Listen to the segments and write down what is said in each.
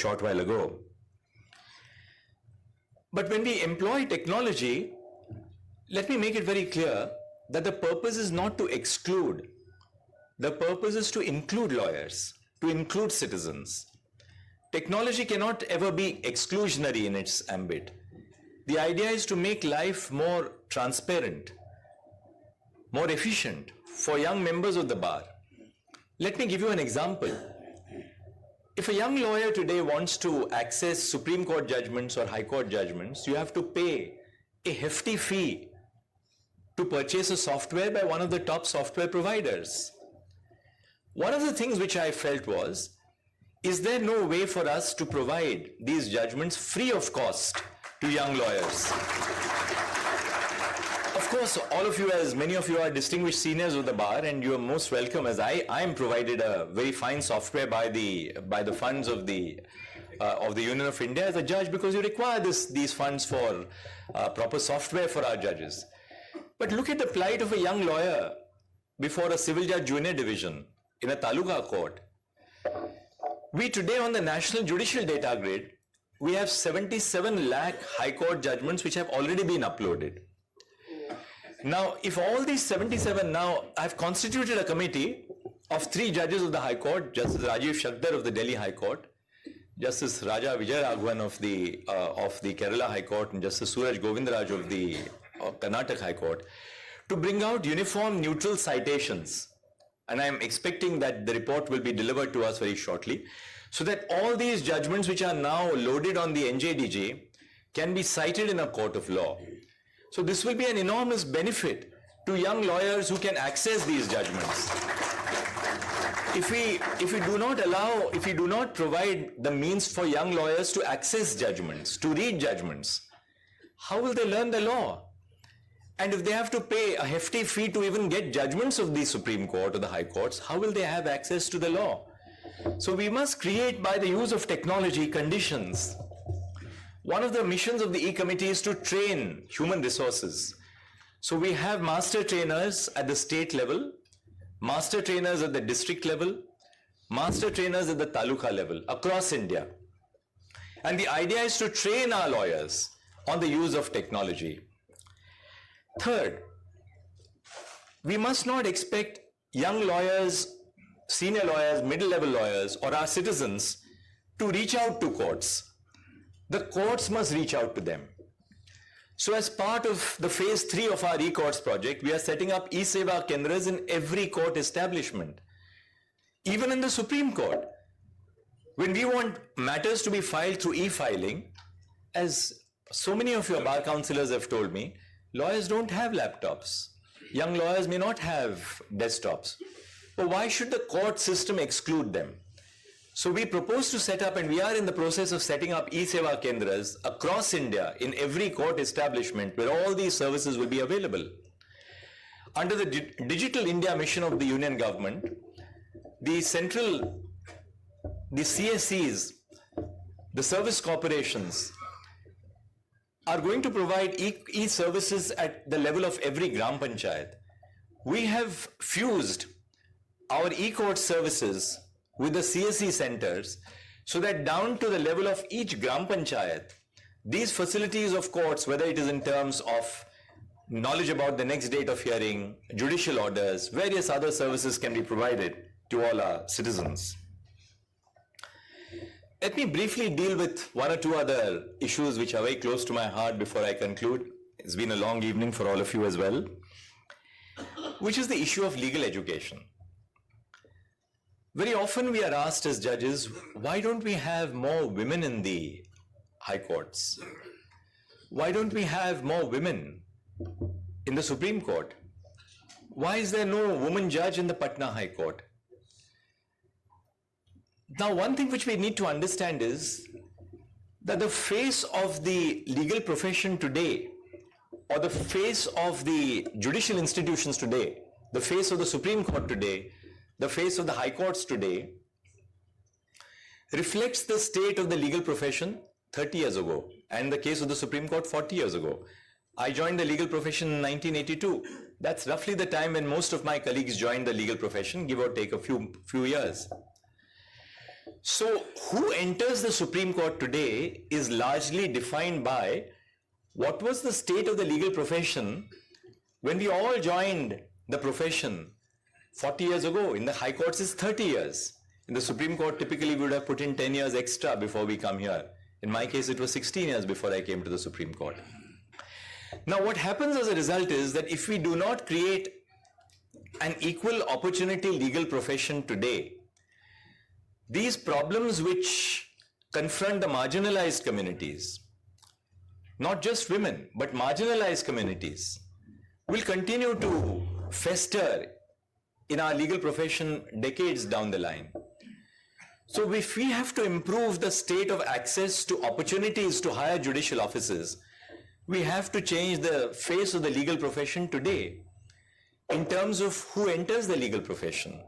short while ago. But when we employ technology, let me make it very clear that the purpose is not to exclude. The purpose is to include lawyers, to include citizens. Technology cannot ever be exclusionary in its ambit. The idea is to make life more transparent, more efficient for young members of the bar. Let me give you an example. If a young lawyer today wants to access Supreme Court judgments or High Court judgments, you have to pay a hefty fee to purchase a software by one of the top software providers. One of the things which I felt was, is there no way for us to provide these judgments free of cost to young lawyers? Of course, all of you, as many of you are distinguished seniors of the bar, and you are most welcome, as I am provided a very fine software by the funds of the Union of India as a judge, because you require these funds for proper software for our judges. But look at the plight of a young lawyer before a civil judge junior division in a taluka court. We today on the National Judicial Data Grid, we have 77 lakh High Court judgments which have already been uploaded. Now, if all these 77 now, I've constituted a committee of 3 judges of the High Court, Justice Rajiv Shakdar of the Delhi High Court, Justice Raja Vijay Raghavan of the Kerala High Court, and Justice Suraj Govindaraj of the Karnataka High Court, to bring out uniform neutral citations. And I'm expecting that the report will be delivered to us very shortly, so that all these judgments which are now loaded on the NJDJ can be cited in a court of law. So this will be an enormous benefit to young lawyers who can access these judgments. If we do not provide the means for young lawyers to access judgments, to read judgments, how will they learn the law? And if they have to pay a hefty fee to even get judgments of the Supreme Court or the High Courts, how will they have access to the law? So we must create, by the use of technology, conditions. One of the missions of the E-Committee is to train human resources. So we have master trainers at the state level, master trainers at the district level, master trainers at the taluka level across India. And the idea is to train our lawyers on the use of technology. Third, we must not expect young lawyers, senior lawyers, middle-level lawyers, or our citizens to reach out to courts. The courts must reach out to them. So as part of the phase 3 of our e-courts project, we are setting up e-seva kendras in every court establishment. Even in the Supreme Court, when we want matters to be filed through e-filing, as so many of your bar counselors have told me, lawyers don't have laptops. Young lawyers may not have desktops. But why should the court system exclude them? So we propose to set up, and we are in the process of setting up e-seva kendras across India in every court establishment where all these services will be available. Under the Digital India mission of the Union government, the CSCs, the service corporations, are going to provide e-services at the level of every Gram Panchayat. We have fused our e-court services with the CSC centers, so that down to the level of each Gram Panchayat, these facilities of courts, whether it is in terms of knowledge about the next date of hearing, judicial orders, various other services can be provided to all our citizens. Let me briefly deal with one or two other issues which are very close to my heart before I conclude. It's been a long evening for all of you as well, which is the issue of legal education. Very often we are asked as judges, why don't we have more women in the high courts? Why don't we have more women in the Supreme Court? Why is there no woman judge in the Patna High Court? Now, one thing which we need to understand is that the face of the legal profession today, or the face of the judicial institutions today, the face of the Supreme Court today, the face of the High Courts today, reflects the state of the legal profession 30 years ago, and the case of the Supreme Court 40 years ago. I joined the legal profession in 1982. That's roughly the time when most of my colleagues joined the legal profession, give or take a few years. So who enters the Supreme Court today is largely defined by what was the state of the legal profession when we all joined the profession 40 years ago. In the High Courts is 30 years. In the Supreme Court, typically we would have put in 10 years extra before we come here. In my case, it was 16 years before I came to the Supreme Court. Now, what happens as a result is that if we do not create an equal opportunity legal profession today, these problems which confront the marginalized communities, not just women, but marginalized communities, will continue to fester in our legal profession decades down the line. So if we have to improve the state of access to opportunities to higher judicial offices, we have to change the face of the legal profession today in terms of who enters the legal profession.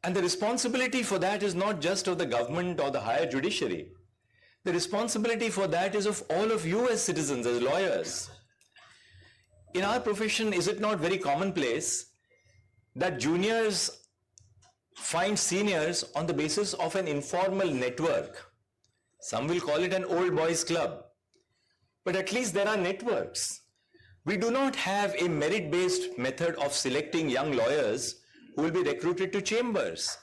And the responsibility for that is not just of the government or the higher judiciary. The responsibility for that is of all of you as citizens, as lawyers. In our profession, is it not very commonplace that juniors find seniors on the basis of an informal network? Some will call it an old boys club, but at least there are networks. We do not have a merit-based method of selecting young lawyers who will be recruited to chambers.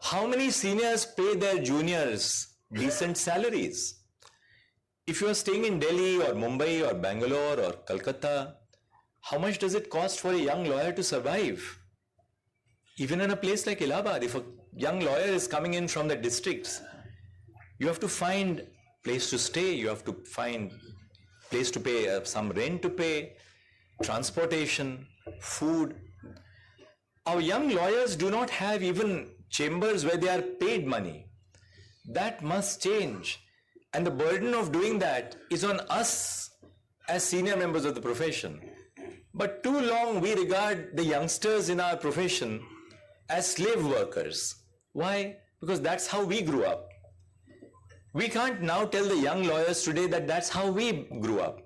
How many seniors pay their juniors decent salaries? If you are staying in Delhi or Mumbai or Bangalore or Calcutta, how much does it cost for a young lawyer to survive? Even in a place like Allahabad, if a young lawyer is coming in from the districts, you have to find place to stay, you have to find place to pay, some rent to pay, transportation, food. Our young lawyers do not have even chambers where they are paid money. That must change. And the burden of doing that is on us as senior members of the profession. But too long we regard the youngsters in our profession as slave workers. Why? Because that's how we grew up. We can't now tell the young lawyers today that that's how we grew up.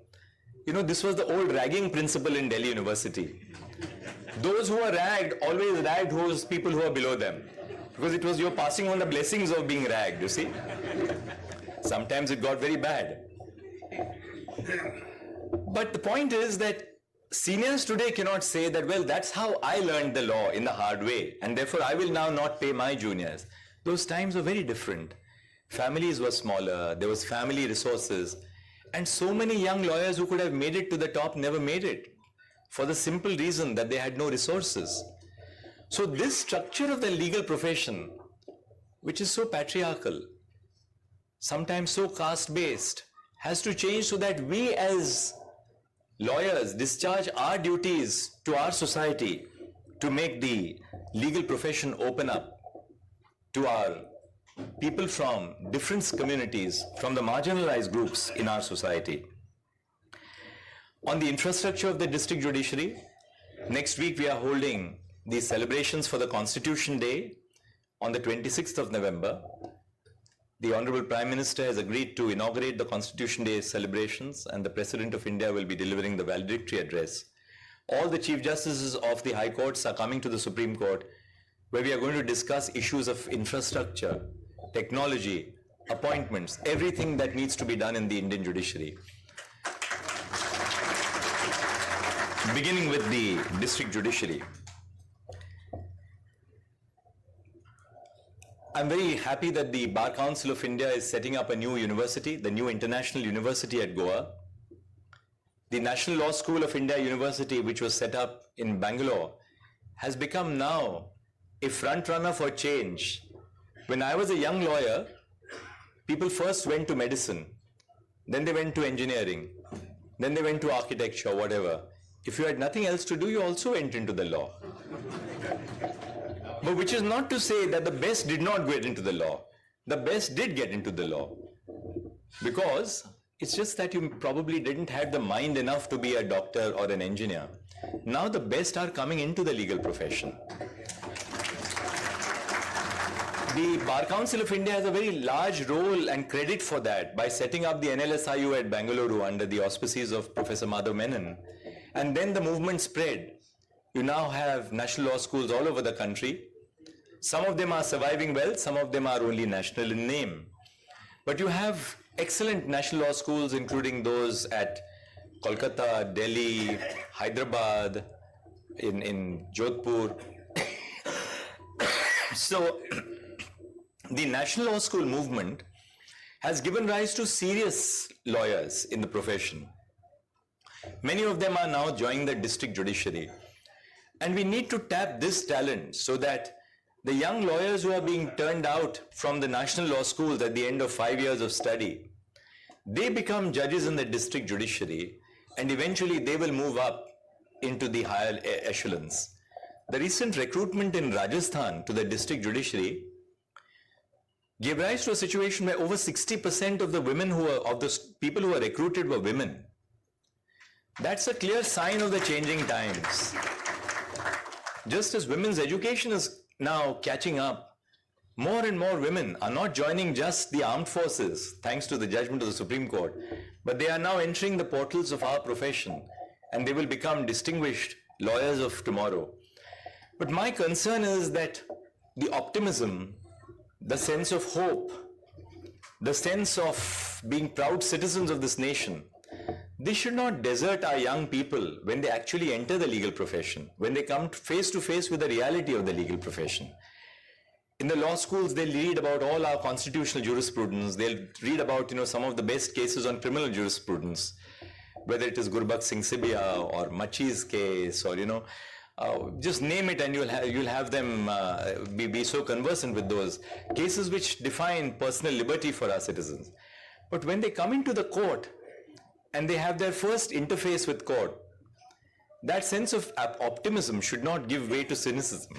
You know, this was the old ragging principle in Delhi University. Those who are ragged always ragged those people who are below them. Because it was you're passing on the blessings of being ragged, you see. Sometimes it got very bad. But the point is that seniors today cannot say that, well, that's how I learned the law in the hard way, and therefore I will now not pay my juniors. Those times were very different. Families were smaller, there was family resources, and so many young lawyers who could have made it to the top never made it, for the simple reason that they had no resources. So this structure of the legal profession, which is so patriarchal, sometimes so caste-based, has to change so that we as lawyers discharge our duties to our society to make the legal profession open up to our people from different communities, from the marginalized groups in our society. On the infrastructure of the district judiciary, next week we are holding the celebrations for the Constitution Day on the 26th of November. The Honorable Prime Minister has agreed to inaugurate the Constitution Day celebrations, and the President of India will be delivering the valedictory address. All the Chief Justices of the High Courts are coming to the Supreme Court, where we are going to discuss issues of infrastructure, technology, appointments, everything that needs to be done in the Indian judiciary. Beginning with the district judiciary. I'm very happy that the Bar Council of India is setting up a new university, the new International University at Goa. The National Law School of India University, which was set up in Bangalore, has become now a front runner for change. When I was a young lawyer, people first went to medicine, then they went to engineering, then they went to architecture, whatever. If you had nothing else to do, you also went into the law. But which is not to say that the best did not get into the law. The best did get into the law. Because it's just that you probably didn't have the mind enough to be a doctor or an engineer. Now the best are coming into the legal profession. The Bar Council of India has a very large role and credit for that by setting up the NLSIU at Bangalore under the auspices of Professor Madhav Menon. And then the movement spread. You now have national law schools all over the country. Some of them are surviving well, some of them are only national in name. But you have excellent national law schools, including those at Kolkata, Delhi, Hyderabad, in Jodhpur. So the national law school movement has given rise to serious lawyers in the profession. Many of them are now joining the district judiciary. And we need to tap this talent so that the young lawyers who are being turned out from the national law schools at the end of 5 years of study, they become judges in the district judiciary, and eventually they will move up into the higher echelons. The recent recruitment in Rajasthan to the district judiciary gave rise to a situation where over 60% of the women of the people who were recruited were women. That's a clear sign of the changing times. Just as women's education is now catching up, more and more women are not joining just the armed forces, thanks to the judgment of the Supreme Court, but they are now entering the portals of our profession, and they will become distinguished lawyers of tomorrow. But my concern is that the optimism, the sense of hope, the sense of being proud citizens of this nation, they should not desert our young people when they actually enter the legal profession, when they come face to face with the reality of the legal profession. In the law schools, they'll read about all our constitutional jurisprudence. They'll read about, some of the best cases on criminal jurisprudence, whether it is Gurbakh Singh CJI or Machi's case, or, just name it, and you'll have them be so conversant with those cases which define personal liberty for our citizens. But when they come into the court and they have their first interface with court, that sense of optimism should not give way to cynicism.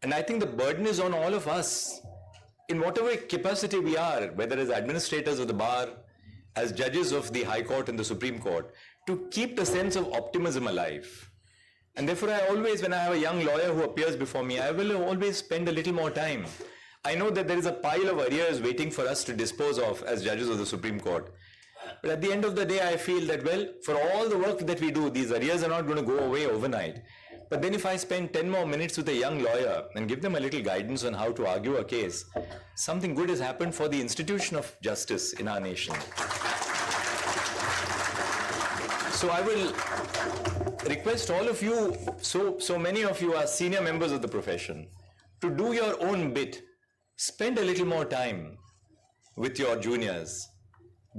And I think the burden is on all of us, in whatever capacity we are, whether as administrators of the bar, as judges of the High Court and the Supreme Court, to keep the sense of optimism alive. And therefore, I always, when I have a young lawyer who appears before me, I will always spend a little more time. I know that there is a pile of arrears waiting for us to dispose of as judges of the Supreme Court. But at the end of the day, I feel that, well, for all the work that we do, these arrears are not going to go away overnight. But then if I spend 10 more minutes with a young lawyer and give them a little guidance on how to argue a case, something good has happened for the institution of justice in our nation. So I will request all of you, so many of you are senior members of the profession, to do your own bit. Spend a little more time with your juniors.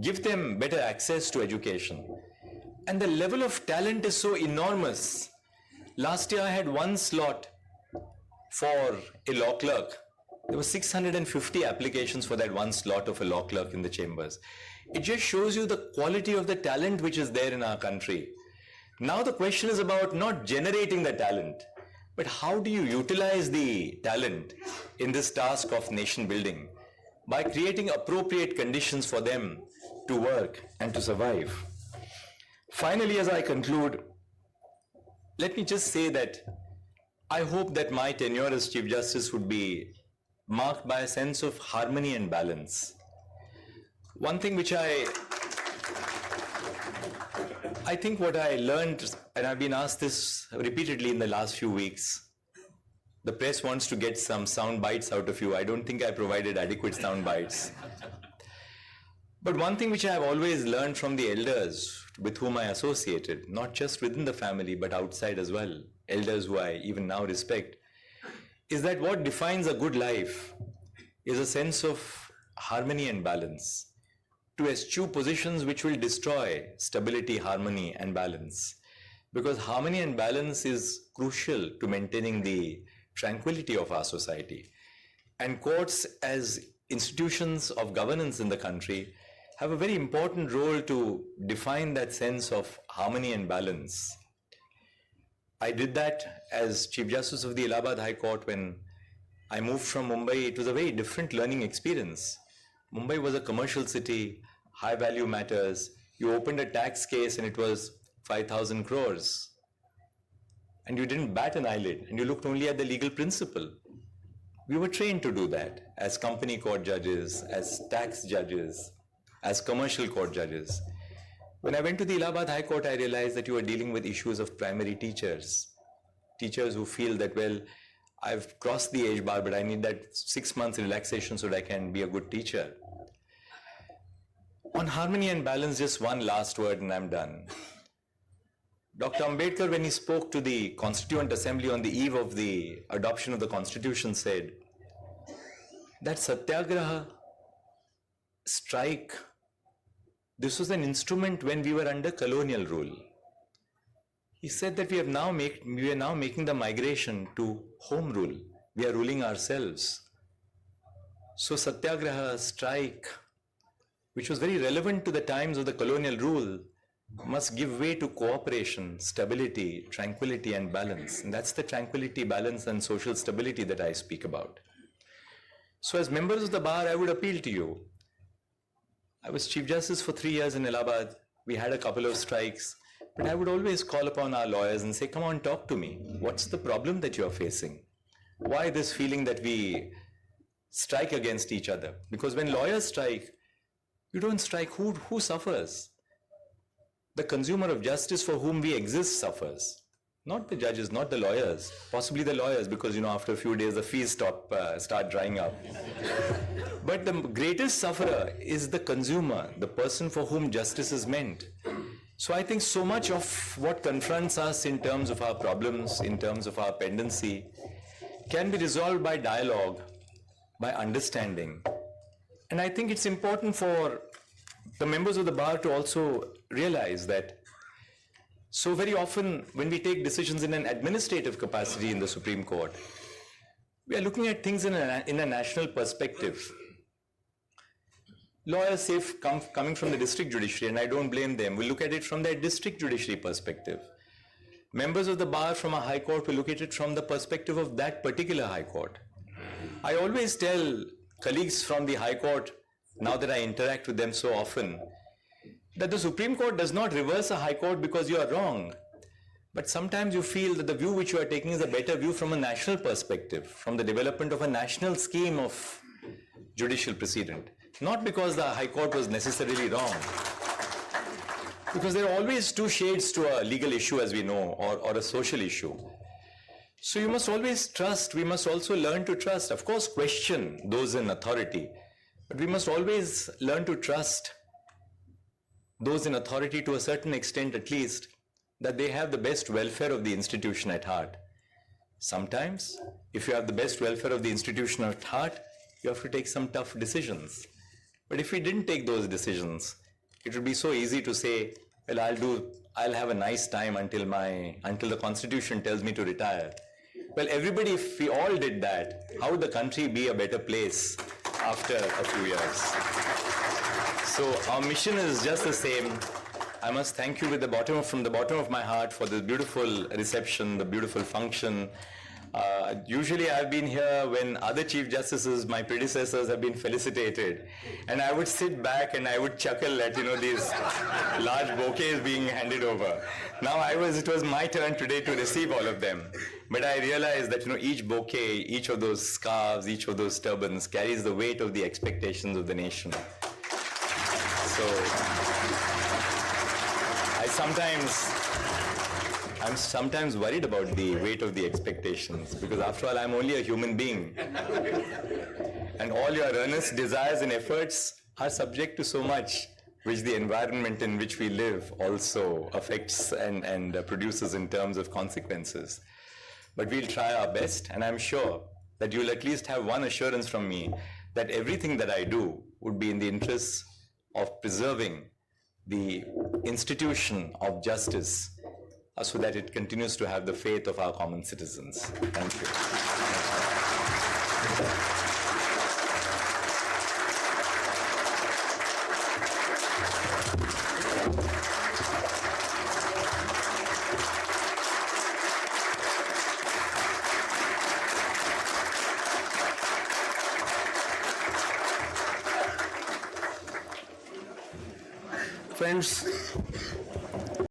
Give them better access to education. And the level of talent is so enormous. Last year I had one slot for a law clerk. There were 650 applications for that one slot of a law clerk in the chambers. It just shows you the quality of the talent which is there in our country. Now the question is about not generating the talent, but how do you utilize the talent in this task of nation building by creating appropriate conditions for them to work and to survive. Finally, as I conclude, let me just say that I hope that my tenure as Chief Justice would be marked by a sense of harmony and balance. One thing which I think what I learned, and I've been asked this repeatedly in the last few weeks, the press wants to get some sound bites out of you. I don't think I provided adequate sound bites. But one thing which I have always learned from the elders with whom I associated, not just within the family but outside as well, elders who I even now respect, is that what defines a good life is a sense of harmony and balance, to eschew positions which will destroy stability, harmony and balance. Because harmony and balance is crucial to maintaining the tranquility of our society. And courts as institutions of governance in the country have a very important role to define that sense of harmony and balance. I did that as Chief Justice of the Allahabad High Court when I moved from Mumbai. It was a very different learning experience. Mumbai was a commercial city, high value matters. You opened a tax case and it was 5,000 crores. And you didn't bat an eyelid and you looked only at the legal principle. We were trained to do that as company court judges, as tax judges, as commercial court judges. When I went to the Allahabad High Court, I realized that you were dealing with issues of primary teachers. Teachers who feel that, well, I've crossed the age bar, but I need that 6 months relaxation so that I can be a good teacher. On harmony and balance, just one last word and I'm done. Dr. Ambedkar, when he spoke to the Constituent Assembly on the eve of the adoption of the Constitution, said that satyagraha, strike, this was an instrument when we were under colonial rule. He said that we are now making the migration to home rule. We are ruling ourselves. So satyagraha, strike, which was very relevant to the times of the colonial rule, must give way to cooperation, stability, tranquility and balance. And that's the tranquility, balance and social stability that I speak about. So as members of the bar, I would appeal to you. I was Chief Justice for 3 years in Allahabad. We had a couple of strikes. But I would always call upon our lawyers and say, come on, talk to me. What's the problem that you're facing? Why this feeling that we strike against each other? Because when lawyers strike, you don't strike. Who suffers? The consumer of justice for whom we exist suffers. Not the judges, not the lawyers. Possibly the lawyers, because after a few days the fees start drying up. But the greatest sufferer is the consumer, the person for whom justice is meant. So I think so much of what confronts us in terms of our problems, in terms of our pendency, can be resolved by dialogue, by understanding. And I think it's important for the members of the bar to also realize that so very often when we take decisions in an administrative capacity in the Supreme Court, we are looking at things in a national perspective. Lawyers say coming from the district judiciary, and I don't blame them, will look at it from their district judiciary perspective. Members of the bar from a high court will look at it from the perspective of that particular high court. I always tell colleagues from the high court, now that I interact with them so often, that the Supreme Court does not reverse a high court because you are wrong. But sometimes you feel that the view which you are taking is a better view from a national perspective, from the development of a national scheme of judicial precedent. Not because the High Court was necessarily wrong. Because there are always two shades to a legal issue, as we know, or a social issue. So you must always trust. We must also learn to trust. Of course, question those in authority. But we must always learn to trust those in authority to a certain extent, at least, that they have the best welfare of the institution at heart. Sometimes, if you have the best welfare of the institution at heart, you have to take some tough decisions. But if we didn't take those decisions, it would be so easy to say, well, I'll have a nice time until the Constitution tells me to retire. Well, everybody, if we all did that, how would the country be a better place after a few years? So our mission is just the same. I must thank you from the bottom of my heart for the beautiful reception, the beautiful function. Usually I've been here when other Chief Justices, my predecessors, have been felicitated. And I would sit back and I would chuckle at, these large bouquets being handed over. Now it was my turn today to receive all of them. But I realized that, each bouquet, each of those scarves, each of those turbans carries the weight of the expectations of the nation. So I'm sometimes worried about the weight of the expectations, because after all, I'm only a human being. And all your earnest desires and efforts are subject to so much, which the environment in which we live also affects and produces in terms of consequences. But we'll try our best, and I'm sure that you'll at least have one assurance from me that everything that I do would be in the interests of preserving the institution of justice so that it continues to have the faith of our common citizens. Thank you. Friends,